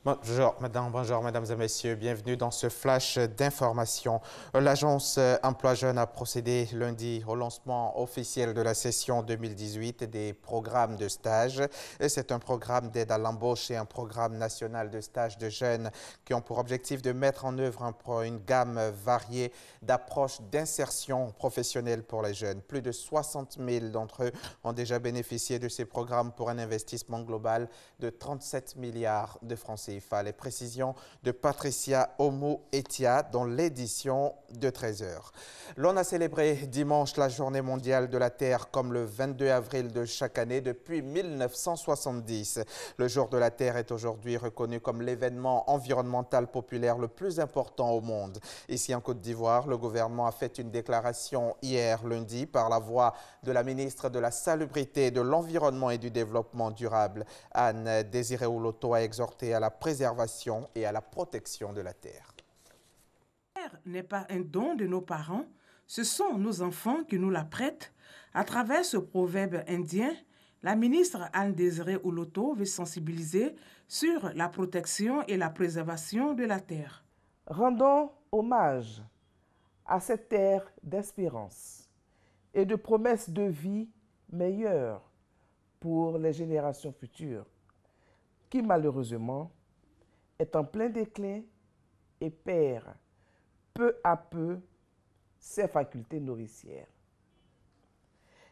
Bonjour, mesdames et messieurs. Bienvenue dans ce flash d'information. L'agence Emploi Jeunes a procédé lundi au lancement officiel de la session 2018 des programmes de stage. C'est un programme d'aide à l'embauche et un programme national de stage de jeunes qui ont pour objectif de mettre en œuvre une gamme variée d'approches d'insertion professionnelle pour les jeunes. Plus de 60 000 d'entre eux ont déjà bénéficié de ces programmes pour un investissement global de 37 milliards de francs CFA. Les précisions de Patricia Omo-Etia dans l'édition de 13 h. L'on a célébré dimanche la Journée mondiale de la Terre comme le 22 avril de chaque année depuis 1970. Le Jour de la Terre est aujourd'hui reconnu comme l'événement environnemental populaire le plus important au monde. Ici en Côte d'Ivoire, le gouvernement a fait une déclaration hier lundi par la voix de la ministre de la Salubrité, de l'Environnement et du Développement durable. Anne Désiré Ouloto a exhorté à la préservation et à la protection de la terre. La terre n'est pas un don de nos parents, ce sont nos enfants qui nous la prêtent. À travers ce proverbe indien, la ministre Anne Désiré Ouloto veut sensibiliser sur la protection et la préservation de la terre. Rendons hommage à cette terre d'espérance et de promesses de vie meilleure pour les générations futures, qui malheureusement est en plein déclin et perd peu à peu ses facultés nourricières.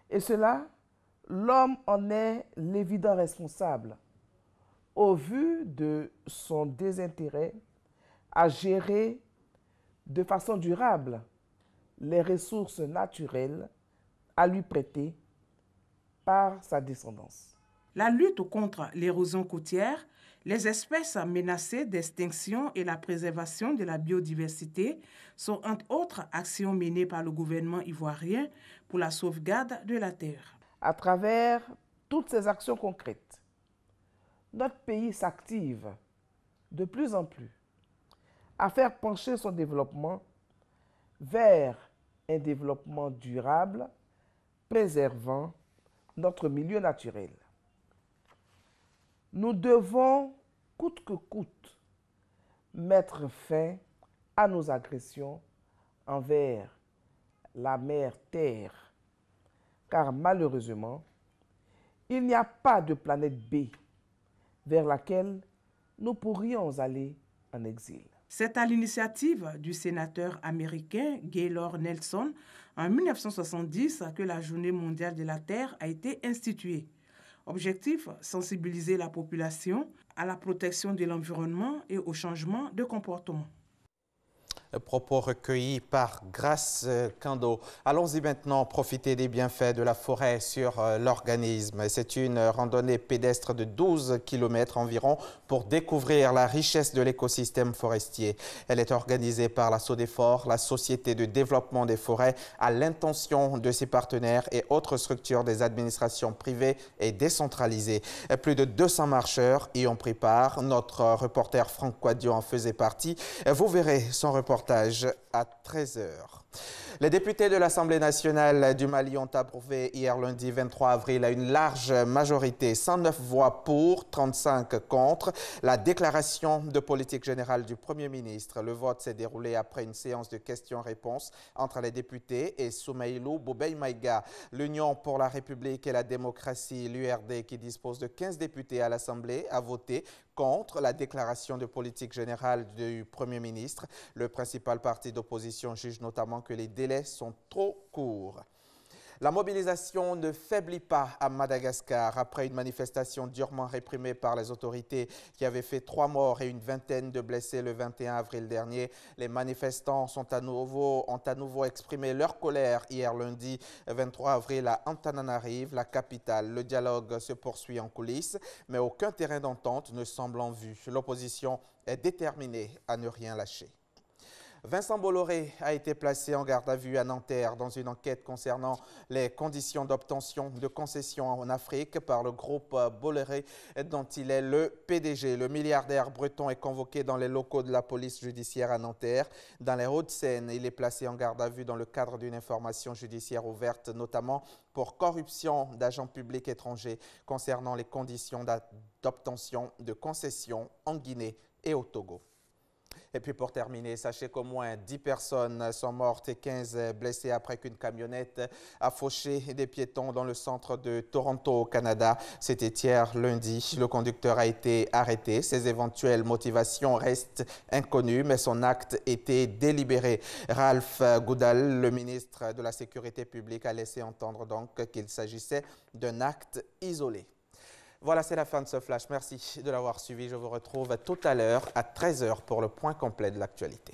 Et cela, l'homme en est l'évident responsable, au vu de son désintérêt à gérer de façon durable les ressources naturelles à lui prêter par sa descendance. La lutte contre l'érosion côtière, les espèces menacées d'extinction et la préservation de la biodiversité sont entre autres actions menées par le gouvernement ivoirien pour la sauvegarde de la terre. À travers toutes ces actions concrètes, notre pays s'active de plus en plus à faire pencher son développement vers un développement durable, préservant notre milieu naturel. Nous devons, coûte que coûte, mettre fin à nos agressions envers la mère Terre, car malheureusement, il n'y a pas de planète B vers laquelle nous pourrions aller en exil. C'est à l'initiative du sénateur américain Gaylord Nelson en 1970 que la Journée mondiale de la Terre a été instituée. Objectif, sensibiliser la population à la protection de l'environnement et au changement de comportement. Propos recueillis par Grace Kando. Allons-y maintenant profiter des bienfaits de la forêt sur l'organisme. C'est une randonnée pédestre de 12 km environ pour découvrir la richesse de l'écosystème forestier. Elle est organisée par la SODEFOR, la Société de développement des forêts, à l'intention de ses partenaires et autres structures des administrations privées et décentralisées. Plus de 200 marcheurs y ont pris part. Notre reporter Franck Quadio en faisait partie. Vous verrez son reportage à 13 h. Les députés de l'Assemblée nationale du Mali ont approuvé hier lundi 23 avril à une large majorité, 109 voix pour, 35 contre, la déclaration de politique générale du Premier ministre. Le vote s'est déroulé après une séance de questions-réponses entre les députés et Soumaïlou Boubey Maïga. L'Union pour la République et la démocratie, l'URD, qui dispose de 15 députés à l'Assemblée, a voté contre la déclaration de politique générale du Premier ministre. Le principal parti d'opposition juge notamment que les délais sont trop courts. La mobilisation ne faiblit pas à Madagascar après une manifestation durement réprimée par les autorités qui avait fait 3 morts et une vingtaine de blessés le 21 avril dernier. Les manifestants ont à nouveau exprimé leur colère hier lundi 23 avril à Antananarive, la capitale. Le dialogue se poursuit en coulisses, mais aucun terrain d'entente ne semble en vue. L'opposition est déterminée à ne rien lâcher. Vincent Bolloré a été placé en garde à vue à Nanterre dans une enquête concernant les conditions d'obtention de concessions en Afrique par le groupe Bolloré dont il est le PDG. Le milliardaire breton est convoqué dans les locaux de la police judiciaire à Nanterre. Dans les Hauts-de-Seine, il est placé en garde à vue dans le cadre d'une information judiciaire ouverte, notamment pour corruption d'agents publics étrangers concernant les conditions d'obtention de concessions en Guinée et au Togo. Et puis pour terminer, sachez qu'au moins 10 personnes sont mortes et 15 blessées après qu'une camionnette a fauché des piétons dans le centre de Toronto au Canada. C'était hier lundi. Le conducteur a été arrêté. Ses éventuelles motivations restent inconnues, mais son acte était délibéré. Ralph Goodall, le ministre de la Sécurité publique, a laissé entendre donc qu'il s'agissait d'un acte isolé. Voilà, c'est la fin de ce flash. Merci de l'avoir suivi. Je vous retrouve tout à l'heure à 13 h pour le point complet de l'actualité.